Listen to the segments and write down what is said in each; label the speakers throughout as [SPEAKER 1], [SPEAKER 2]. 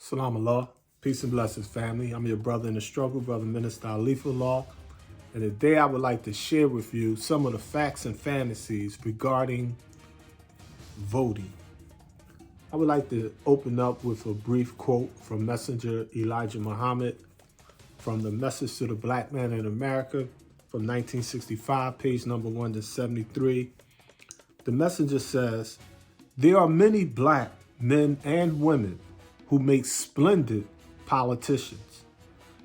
[SPEAKER 1] Salam Allah, peace and blessings, family. I'm your brother in the struggle, Brother Minister Alifullah. And today I would like to share with you some of the facts and fantasies regarding voting. I would like to open up with a brief quote from Messenger Elijah Muhammad from the Message to the Black Man in America from 1965, page number 173. The messenger says, "There are many black men and women who make splendid politicians.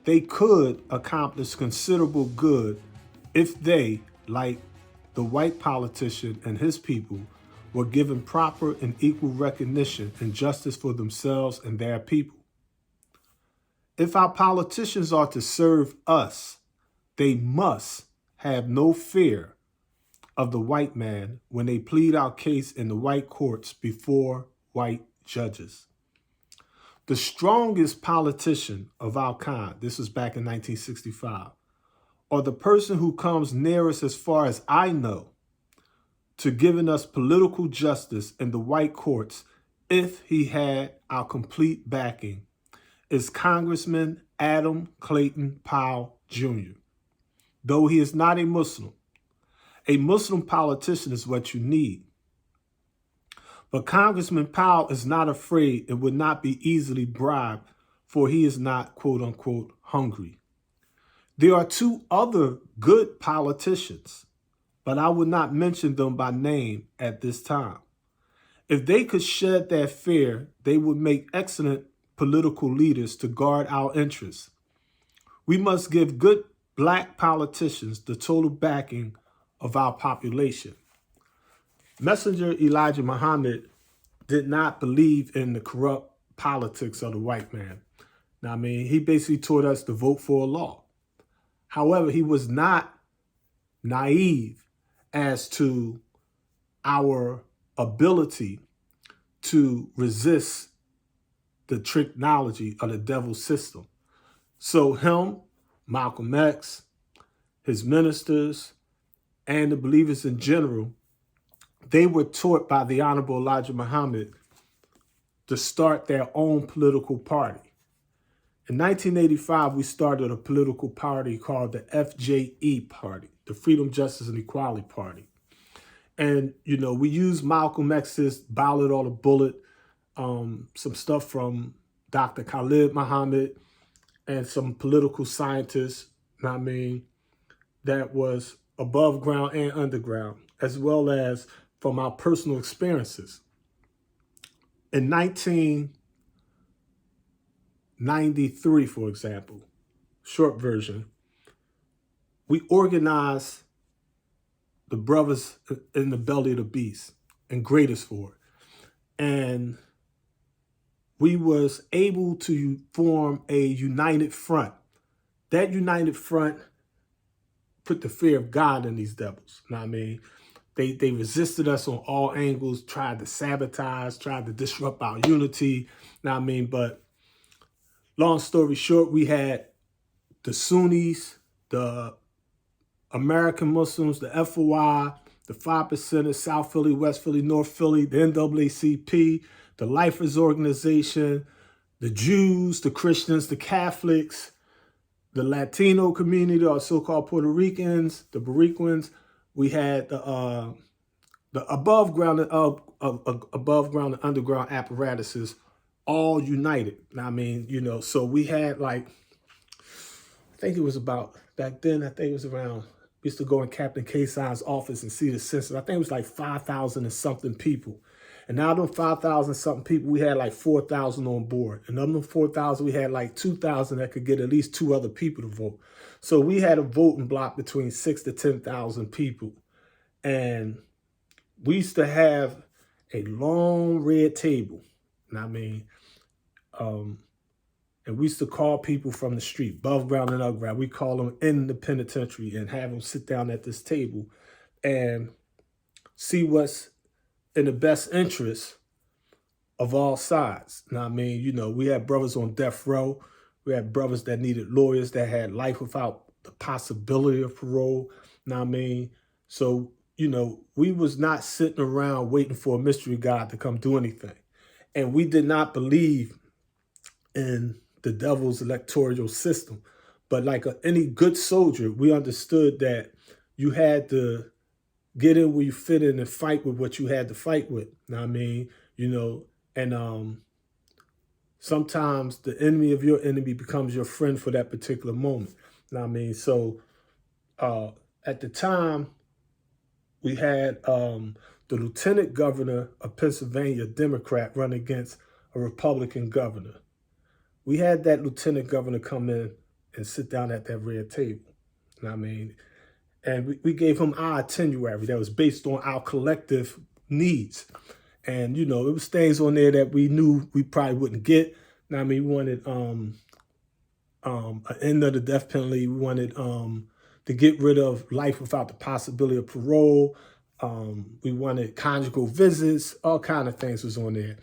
[SPEAKER 1] They could accomplish considerable good if they, like the white politician and his people, were given proper and equal recognition and justice for themselves and their people. If our politicians are to serve us, they must have no fear of the white man when they plead our case in the white courts before white judges. The strongest politician of our kind," this was back in 1965, "or the person who comes nearest, as far as I know, to giving us political justice in the white courts if he had our complete backing, is Congressman Adam Clayton Powell Jr. Though he is not a Muslim politician is what you need. But Congressman Powell is not afraid and would not be easily bribed, for he is not, quote unquote, hungry. There are two other good politicians, but I would not mention them by name at this time. If they could shed their fear, they would make excellent political leaders to guard our interests. We must give good black politicians the total backing of our population." Messenger Elijah Muhammad did not believe in the corrupt politics of the white man. Now, he basically taught us to vote for Allah. However, he was not naive as to our ability to resist the technology of the devil's system. So him, Malcolm X, his ministers, and the believers in general, they were taught by the Honorable Elijah Muhammad to start their own political party. In 1985, we started a political party called the FJE Party, the Freedom, Justice, and Equality Party. And, we used Malcolm X's Ballot or the Bullet, some stuff from Dr. Khalid Muhammad, and some political scientists, that was above ground and underground, as well as from our personal experiences. In 1993, for example, short version, we organized the brothers in the belly of the beast and greatest for it. And we was able to form a united front. That united front put the fear of God in these devils. They resisted us on all angles, tried to sabotage, tried to disrupt our unity. But long story short, we had the Sunnis, the American Muslims, the FOI, the 5%ers, South Philly, West Philly, North Philly, the NAACP, the Lifers Organization, the Jews, the Christians, the Catholics, the Latino community, or so-called Puerto Ricans, the Boricuans. We had the above ground and underground apparatuses all united. So we had I think it was about, back then, I think it was around, we used to go in Captain K-Sign's office and see the census. I think it was like 5,000 and something people. And out of them 5,000 something people, we had like 4,000 on board. And of them 4,000, we had like 2,000 that could get at least two other people to vote. So we had a voting block between 6,000 to 10,000 people. And we used to have a long red table. And we used to call people from the street, above ground and underground. We call them in the penitentiary and have them sit down at this table and see what's in the best interest of all sides. We had brothers on death row. We had brothers that needed lawyers that had life without the possibility of parole. So, we was not sitting around waiting for a mystery God to come do anything. And we did not believe in the devil's electoral system. But like any good soldier, we understood that you had to get in where you fit in and fight with what you had to fight with. Know what I mean? And sometimes the enemy of your enemy becomes your friend for that particular moment. Know what I mean? So uh, at the time, we had the lieutenant governor of Pennsylvania, a Democrat, run against a Republican governor. We had that lieutenant governor come in and sit down at that red table. You know what I mean? And we gave him our itinerary that was based on our collective needs. And, it was things on there that we knew we probably wouldn't get. You know what I mean? We wanted an end of the death penalty. We wanted to get rid of life without the possibility of parole. We wanted conjugal visits, all kind of things was on there.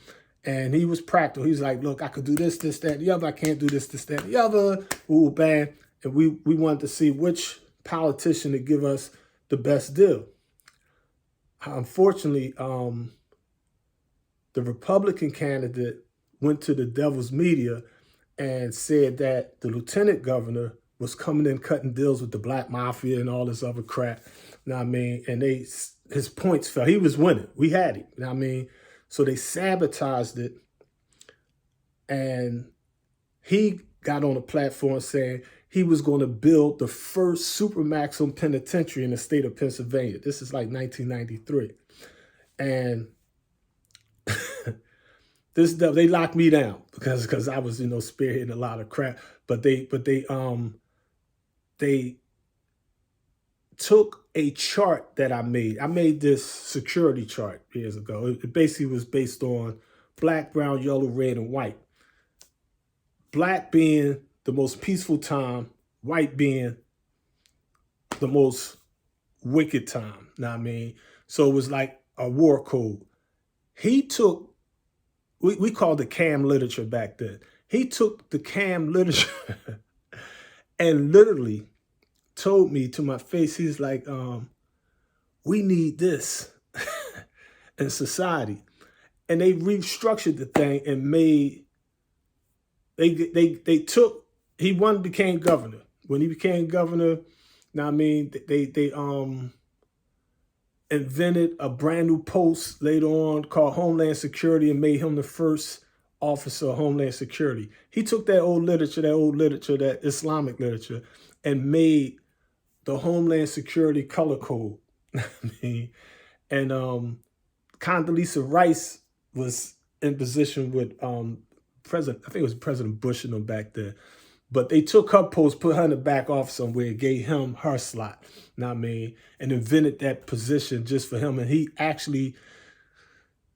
[SPEAKER 1] And he was practical. He was like, look, I could do this, this, that, the other. I can't do this, that, the other. Ooh, bang. And we wanted to see which politician to give us the best deal. Unfortunately, the Republican candidate went to the devil's media and said that the lieutenant governor was coming in cutting deals with the black mafia and all this other crap. You know what I mean? And his points fell. He was winning. We had him. You know what I mean? So they sabotaged it. And he got on a platform saying he was going to build the first supermaximum penitentiary in the state of Pennsylvania. This is like 1993. And they locked me down because I was, spearheading a lot of crap. But they took a chart that I made. I made this security chart years ago. It basically was based on black, brown, yellow, red, and white. Black being the most peaceful time, white being the most wicked time. Know what I mean? So it was like a war code. He took, we called it CAM literature back then. He took the CAM literature and literally told me to my face, he's like, we need this in society. And they restructured the thing and made, they took, he became governor. When he became governor, now I mean, they invented a brand new post later on called Homeland Security and made him the first officer of Homeland Security. He took that old literature, that Islamic literature, and made the Homeland Security color code. I mean, and Condoleezza Rice was in position with President, I think it was President Bush and them back then. But they took her post, put her in the back office somewhere, and gave him her slot. You know what I mean? And invented that position just for him. And he actually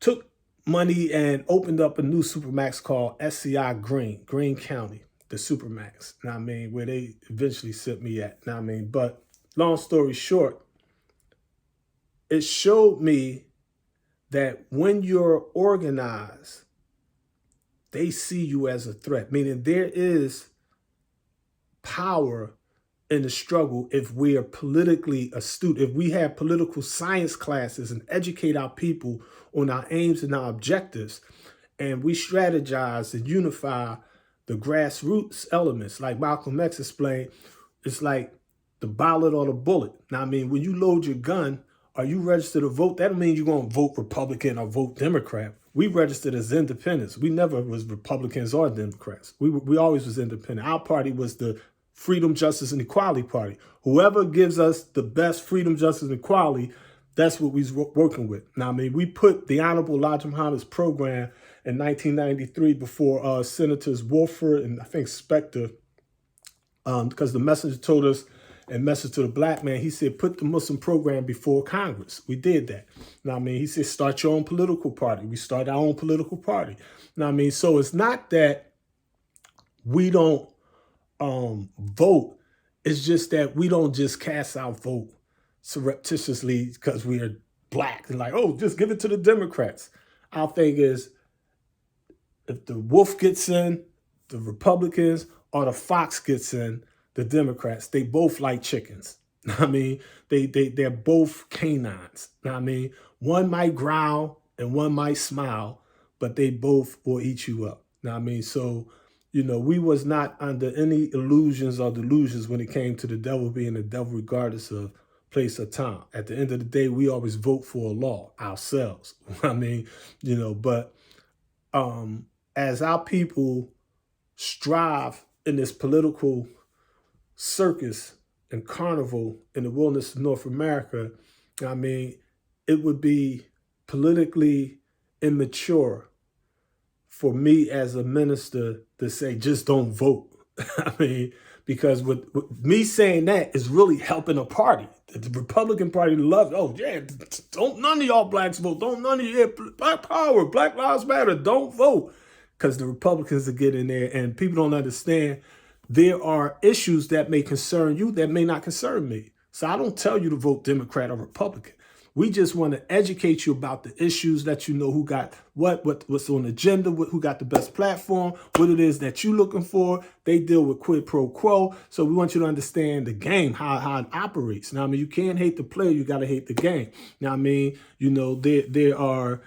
[SPEAKER 1] took money and opened up a new Supermax called SCI Greene County, the Supermax. You know what I mean? Where they eventually sent me at. You know what I mean? But long story short, it showed me that when you're organized, they see you as a threat. Meaning there is power in the struggle if we are politically astute, if we have political science classes and educate our people on our aims and our objectives, and we strategize and unify the grassroots elements. Like Malcolm X explained, it's like the ballot or the bullet. Now, I mean, when you load your gun, are you registered to vote? That don't mean you're going to vote Republican or vote Democrat. We registered as independents. We never was Republicans or Democrats. We always was independent. Our party was the Freedom, Justice, and Equality Party. Whoever gives us the best freedom, justice, and equality, that's what we's working with. Now, I mean, we put the Honorable Elijah Muhammad's program in 1993 before Senators Wolford and I think Specter, because the messenger told us, and message to the black man, he said, put the Muslim program before Congress. We did that. Now, I mean, he said, start your own political party. We started our own political party. Now, I mean, so it's not that we don't vote. It's just that we don't just cast our vote surreptitiously because we are black and like, oh, just give it to the Democrats. Our thing is, if the wolf gets in, the Republicans, or the fox gets in, the Democrats, they both like chickens. I mean, they're both canines. I mean, one might growl and one might smile, but they both will eat you up. I mean, so we was not under any illusions or delusions when it came to the devil being the devil, regardless of place or time. At the end of the day, we always vote for a law ourselves. I mean, but as our people strive in this political circus and carnival in the wilderness of North America, I mean, it would be politically immature for me as a minister to say, just don't vote. I mean, because with me saying that is really helping a party. The Republican Party loves, oh yeah, don't none of y'all blacks vote. Don't none of you, Black Power, Black Lives Matter, don't vote. Because the Republicans are getting there and people don't understand there are issues that may concern you that may not concern me. So I don't tell you to vote Democrat or Republican. We just want to educate you about the issues, let you know who got what's on the agenda, who got the best platform, what it is that you're looking for. They deal with quid pro quo. So we want you to understand the game, how it operates. Now, I mean, you can't hate the player, you got to hate the game. Now, I mean, there are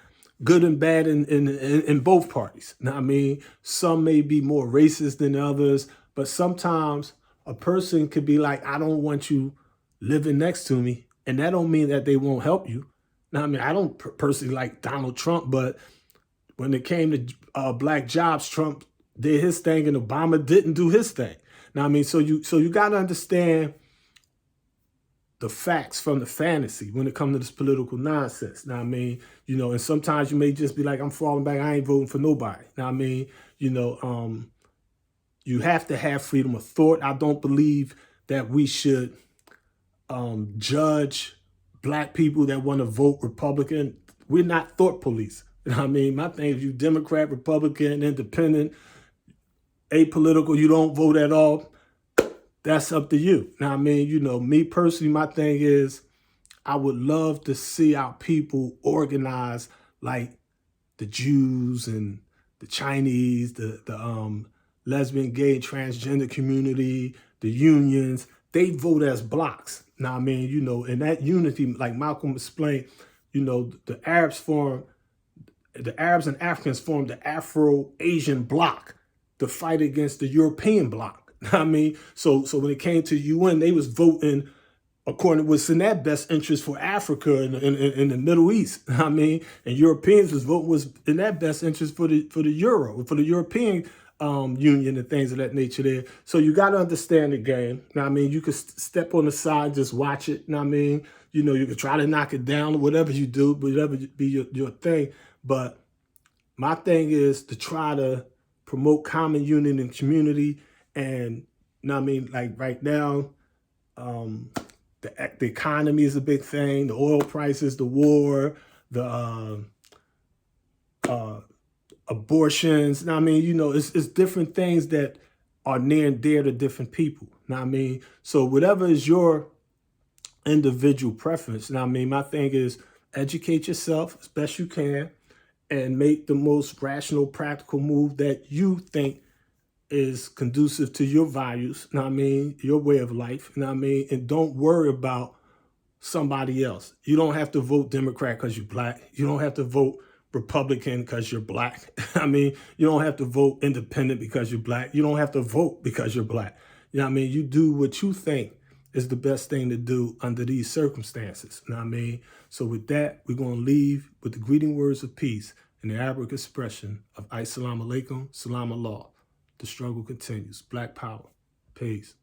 [SPEAKER 1] good and bad in both parties. Now, I mean, some may be more racist than others, but sometimes a person could be like, I don't want you living next to me. And that don't mean that they won't help you. Now, I mean, I don't personally like Donald Trump, but when it came to black jobs, Trump did his thing and Obama didn't do his thing. Now, I mean, so you got to understand the facts from the fantasy when it comes to this political nonsense. Now, I mean, and sometimes you may just be like, I'm falling back. I ain't voting for nobody. Now, I mean, you have to have freedom of thought. I don't believe that we should judge black people that want to vote Republican. We're not thought police. I mean, my thing is, you Democrat, Republican, Independent, apolitical, you don't vote at all, that's up to you. Now, I mean, me personally, my thing is, I would love to see our people organize like the Jews and the Chinese, the lesbian, gay, transgender community, the unions. They vote as blocks. Now, I mean, in that unity, like Malcolm explained, the Arabs and Africans formed the Afro-Asian bloc to fight against the European bloc. I mean, so when it came to UN, they was voting according to what's in their best interest for Africa and in the Middle East. I mean, and Europeans was in their best interest for the Euro, for the European union and things of that nature there. So you got to understand the game. Now, I mean, you could step on the side, just watch it. Now, I mean, you could try to knock it down or whatever you do, whatever be your thing. But my thing is to try to promote common union and community. And now, I mean, like right now, the economy is a big thing. The oil prices, the war, the abortions. Now, I mean, it's different things that are near and dear to different people. Now, I mean, so whatever is your individual preference. Now, I mean, my thing is educate yourself as best you can and make the most rational, practical move that you think is conducive to your values. Now, I mean, your way of life. Now, I mean, and don't worry about somebody else. You don't have to vote Democrat because you're black. You don't have to vote Republican because you're black. I mean, you don't have to vote independent because you're black. You don't have to vote because you're black. You know what I mean? You do what you think is the best thing to do under these circumstances. You know what I mean? So with that, we're going to leave with the greeting words of peace and the Arabic expression of Assalamu alaikum, salam Allah. The struggle continues. Black power. Peace.